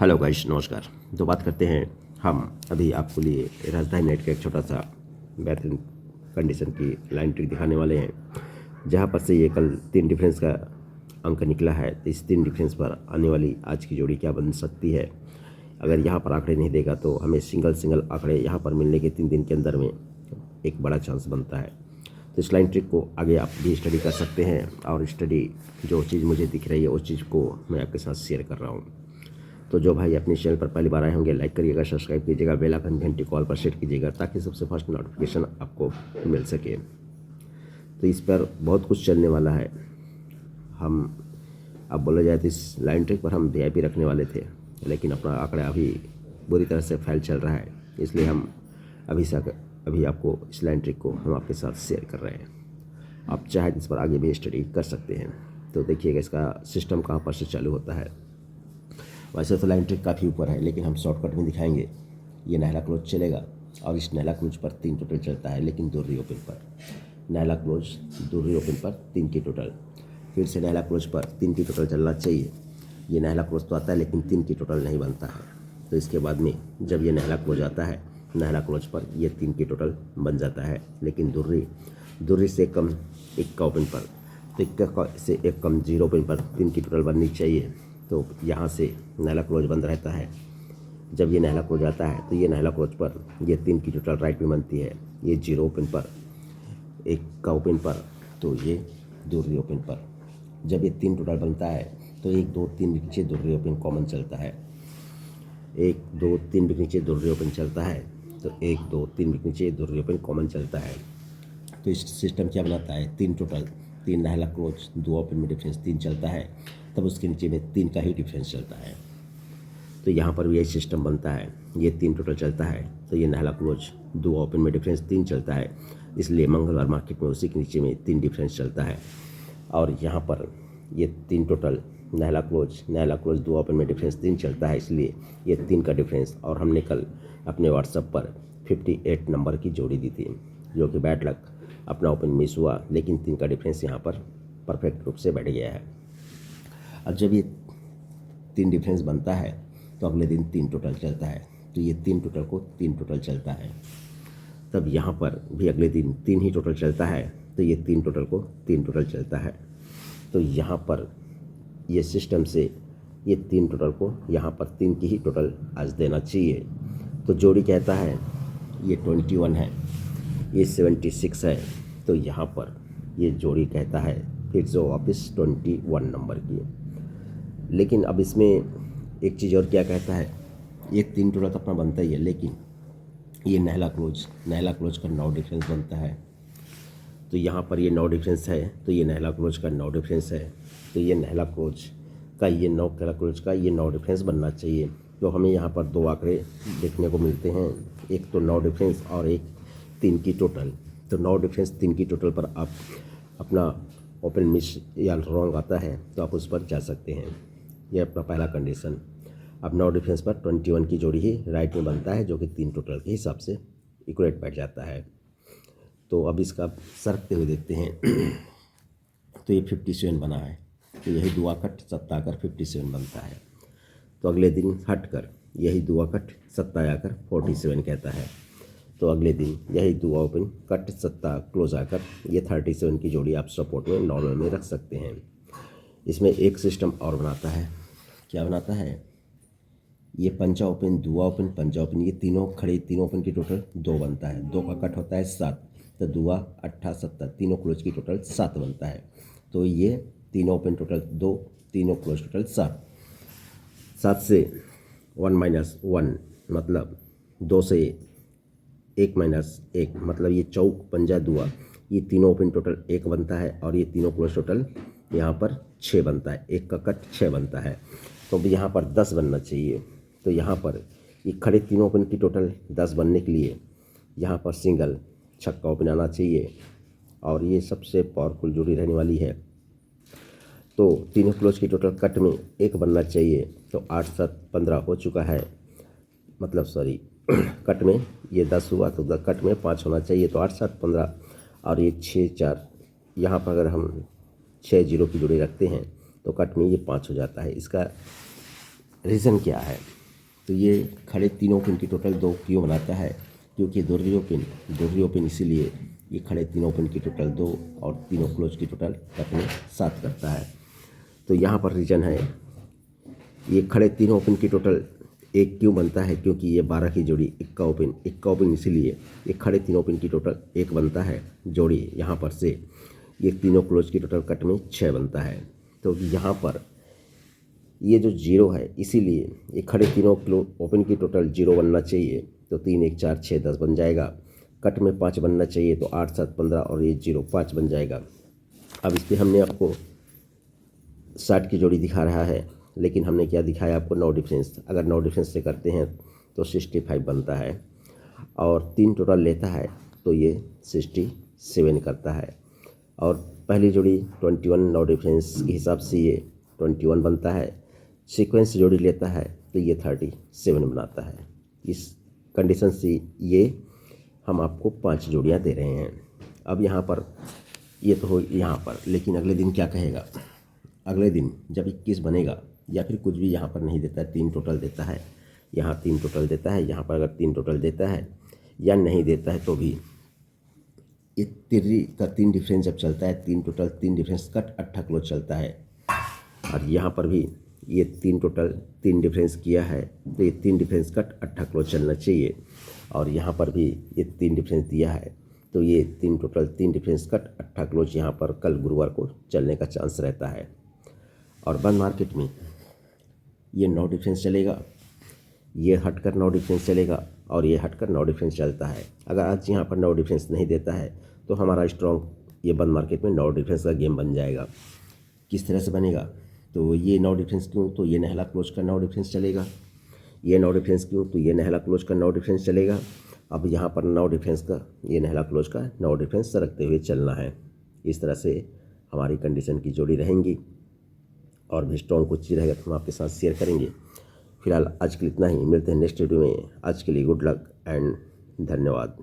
Hello guys, नमस्कार। तो बात करते हैं हम अभी आपको लिए राजधानी नेट का एक छोटा सा बेहतरीन कंडीशन की लाइन ट्रिक दिखाने वाले हैं, जहां पर से ये कल 3 डिफरेंस का अंक निकला है। तो इस 3 डिफरेंस पर आने वाली आज की जोड़ी क्या बन सकती है। अगर यहाँ पर आंकड़े नहीं देगा तो हमें सिंगल आंकड़े यहाँ पर मिलने के 3 दिन के अंदर में एक बड़ा चांस बनता है। तो इस लाइन ट्रिक को आगे आप भी स्टडी कर सकते हैं, और स्टडी जो चीज़ मुझे दिख रही है उस चीज़ को मैं आपके साथ शेयर कर रहा हूँ। तो जो भाई अपने चैनल पर पहली बार आए होंगे, लाइक करिएगा, सब्सक्राइब कीजिएगा, बेल आइकन घंटी कॉल पर सेट कीजिएगा, ताकि सबसे फर्स्ट नोटिफिकेशन आपको मिल सके। तो इस पर बहुत कुछ चलने वाला है। हम अब बोला जाए तो इस लाइन ट्रिक पर हम वीआईपी रखने वाले थे, लेकिन अपना आंकड़ा अभी बुरी तरह से फैल चल रहा है, इसलिए हम अभी आपको इस लाइन ट्रिक को हम आपके साथ शेयर कर रहे हैं। आप चाहे इस पर आगे भी स्टडी कर सकते हैं। तो देखिएगा इसका सिस्टम कहाँ पर से चालू होता है। वैसे तो लाइन ट्रिक काफ़ी ऊपर है, लेकिन हम शॉर्टकट में दिखाएंगे। ये नहला क्लोज चलेगा, और इस नहला क्लोज पर 3 टोटल चलता है, लेकिन दो रीओपन पर नहला क्लोज, दो रीओपन पर 3 की टोटल। फिर से नहला क्लोज पर 3 की टोटल चलना चाहिए। ये नहला क्लोज तो आता है, लेकिन 3 की टोटल नहीं बनता है। तो इसके बाद में जब ये नहला क्लोज आता है, नहला क्लोज पर ये 3 की टोटल बन जाता है, लेकिन दुर्री से कम 1 का ओपन पर, तो 1 से 1 कम 0 ओपन पर 3 की टोटल बननी चाहिए। तो यहाँ से नहला क्लोज बंद रहता है। जब ये नहला क्लोज आता है तो ये नहला क्लोज पर ये 3 की टोटल राइट में बनती है। ये 0 ओपन पर, 1 का ओपन पर, तो ये दूसरी ओपन पर। जब ये 3 टोटल बनता है तो 1 2 3 के नीचे दूसरी ओपन कॉमन चलता है। 1 2 3 के नीचे दूसरी ओपन चलता है, तो 1 2 3 के नीचे दूसरी ओपन कॉमन चलता है। तो इस सिस्टम क्या बनाता है, 3 टोटल, 3 नहला क्लोज, 2 ओपन में डिफरेंस 3 चलता है, तब उसके नीचे में 3 का ही डिफरेंस चलता है। तो यहाँ पर भी यही सिस्टम बनता है। ये 3 टोटल चलता है, तो ये नहला क्लोज, 2 ओपन में डिफरेंस 3 चलता है, इसलिए मंगलवार मार्केट में उसी के नीचे में 3 डिफरेंस चलता है। और यहाँ पर ये 3 टोटल, नहला क्लोज 2 ओपन में डिफरेंस 3 चलता है, इसलिए ये 3 का डिफरेंस। और हमने कल अपने व्हाट्सएप पर 58 नंबर की जोड़ी दी थी, जो कि बैड लक अपना ओपन मिस हुआ, लेकिन 3 का डिफरेंस यहाँ पर परफेक्ट रूप से बैठ गया है। अब जब ये 3 डिफरेंस बनता है तो अगले दिन 3 टोटल चलता है, तो ये 3 टोटल को 3 टोटल चलता है। तब यहाँ पर भी अगले दिन 3 ही टोटल चलता है, तो ये 3 टोटल को 3 टोटल चलता है। तो यहाँ पर ये सिस्टम से ये 3 टोटल को यहाँ पर 3 की ही टोटल आज देना चाहिए। तो जोड़ी कहता है ये 21 है, ये 76 है, तो यहाँ पर ये जोड़ी कहता है फिर से वापस 21 नंबर की। लेकिन अब इसमें एक चीज़ और क्या कहता है, ये 3 टोटल तो अपना बनता ही है, लेकिन ये नहला क्लोज का 9 डिफरेंस बनता है। तो यहाँ पर ये 9 डिफरेंस है, तो ये नहला क्लोज का 9 डिफरेंस है, तो ये नहला क्लोज का ये 9 डिफरेंस बनना चाहिए। तो हमें यहाँ पर 2 आंकड़े देखने को मिलते हैं, एक तो 9 डिफरेंस और एक 3 की टोटल। तो 9 डिफरेंस 3 की टोटल पर आप अपना ओपन मिस या रॉन्ग आता है तो आप उस पर जा सकते हैं। यह अपना पहला कंडीशन। अब 9 डिफरेंस पर 21 की जोड़ी ही राइट में बनता है, जो कि 3 टोटल के हिसाब से इक्वलेट बैठ जाता है। तो अब इसका सरकते हुए देखते हैं। तो ये 57 बना है, तो यही दुआ कट सत्ता आकर 57 बनता है। तो अगले दिन हटकर यही दुआ कट सत्ता आकर 47 कहता है। तो अगले दिन यही दुआ ओपन कट सत्ता क्लोज आकर ये 37 की जोड़ी आप सपोर्ट में नॉर्मल में रख सकते हैं। इसमें एक सिस्टम और बनाता है। क्या बनाता है, ये पंचा ओपन, दुआ ओपन, पंचा ओपन, ये तीनों खड़े, तीनों ओपन की टोटल 2 बनता है। 2 का कट होता है 7, तो दुआ 8 7, तीनों क्लोज की टोटल 7 बनता है। तो ये तीनों ओपन टोटल 2, तीनों क्लोज टोटल 7। 7 से 1 माइनस 1 मतलब 2 से 1 माइनस 1 मतलब ये चौक पंजा दुआ, ये तीनों ओपन टोटल 1 बनता है, और ये तीनों क्लोज टोटल यहाँ पर 6 बनता है। 1 का कट 6 बनता है, तो यहाँ पर 10 बनना चाहिए। तो यहाँ पर ये खड़े तीनों ओपन की टोटल 10 बनने के लिए यहाँ पर सिंगल छक्का ओपन आना चाहिए, और ये सबसे पावरफुल जोड़ी रहने वाली है। तो तीनों क्लोज की टोटल कट में 1 बनना चाहिए। तो 8 7 15 हो चुका है, मतलब सॉरी कट में ये 10 हुआ, तो कट में 5 होना चाहिए। तो 8 7 15, और ये 6 4, यहाँ पर अगर हम 6 0 की जोड़ी रखते हैं तो कट में ये 5 हो जाता है। इसका रीज़न क्या है? तो ये खड़े तीनों पिन की टोटल 2 क्यों बनाता है? क्योंकि दो रियो पिन इसीलिए ये खड़े तीनों पिन की टोटल 2 और तीनों क्लोज की टोटल अपने 7 करता है। तो यहाँ पर रीज़न है ये खड़े तीनों ओपन की टोटल 1 क्यों बनता है? क्योंकि ये 12 की जोड़ी इक्का ओपन इसीलिए ये खड़े तीनों ओपन की टोटल 1 बनता है जोड़ी। यहाँ पर से ये तीनों क्लोज की टोटल कट में 6 बनता है। तो यहाँ पर ये जो 0 है इसीलिए ये खड़े तीनों ओपन की टोटल 0 बनना चाहिए। तो 3 1 4 6 10 बन जाएगा। कट में 5 बनना चाहिए तो 8 7 15 और ये 0 5 बन जाएगा। अब इस पर हमने आपको 60 की जोड़ी दिखा रहा है, लेकिन हमने क्या दिखाया आपको? No difference. अगर नो डिफरेंस से करते हैं तो 65 बनता है और 3 टोटल लेता है तो ये 67 करता है। और पहली जोड़ी 21 नो डिफरेंस के हिसाब से ये 21 बनता है। सीक्वेंस जोड़ी लेता है तो ये 37 बनाता है। इस कंडीशन से ये हम आपको 5 जोड़ियाँ दे रहे हैं। अब यहाँ पर ये तो हो यहाँ पर, लेकिन अगले दिन क्या कहेगा? अगले दिन जब 21 बनेगा या फिर कुछ भी यहाँ पर नहीं देता है, 3 टोटल देता है, यहाँ 3 टोटल देता है, यहाँ पर अगर 3 टोटल देता है या नहीं देता है तो भी ये 3 का 3 डिफरेंस जब चलता है, 3 टोटल 3 डिफरेंस कट 8 क्लोज चलता है। और यहाँ पर भी ये 3 टोटल 3 डिफरेंस किया है तो ये 3 डिफरेंस कट 8 क्लोज चलना चाहिए। और यहाँ पर भी ये 3 डिफरेंस दिया है तो ये 3 टोटल 3 डिफरेंस कट 8 क्लोज यहाँ पर कल गुरुवार को चलने का चांस रहता है। और बंद मार्केट में ये 9 डिफरेंस चलेगा, ये हटकर 9 डिफरेंस चलेगा और ये हटकर 9 डिफरेंस चलता है। अगर आज यहाँ पर 9 डिफरेंस नहीं देता है तो हमारा स्ट्रॉन्ग ये बंद मार्केट में 9 डिफरेंस का गेम बन जाएगा। किस तरह से बनेगा? तो ये 9 डिफरेंस क्यों? तो ये नहला क्लोज का 9 डिफरेंस चलेगा। ये 9 डिफरेंस क्यों? तो ये नहला क्लोज का 9 डिफरेंस चलेगा। अब यहाँ पर 9 डिफरेंस का ये नहला क्लोज का 9 डिफरेंस रखते हुए चलना है। इस तरह से हमारी कंडीशन की जोड़ी रहेंगी और भी स्ट्रॉन्ग कुछ चीज़ रहेगा तो हम आपके साथ शेयर करेंगे। फिलहाल आज के लिए इतना ही, मिलते हैं नेक्स्ट वीडियो में। आज के लिए गुड लक एंड धन्यवाद।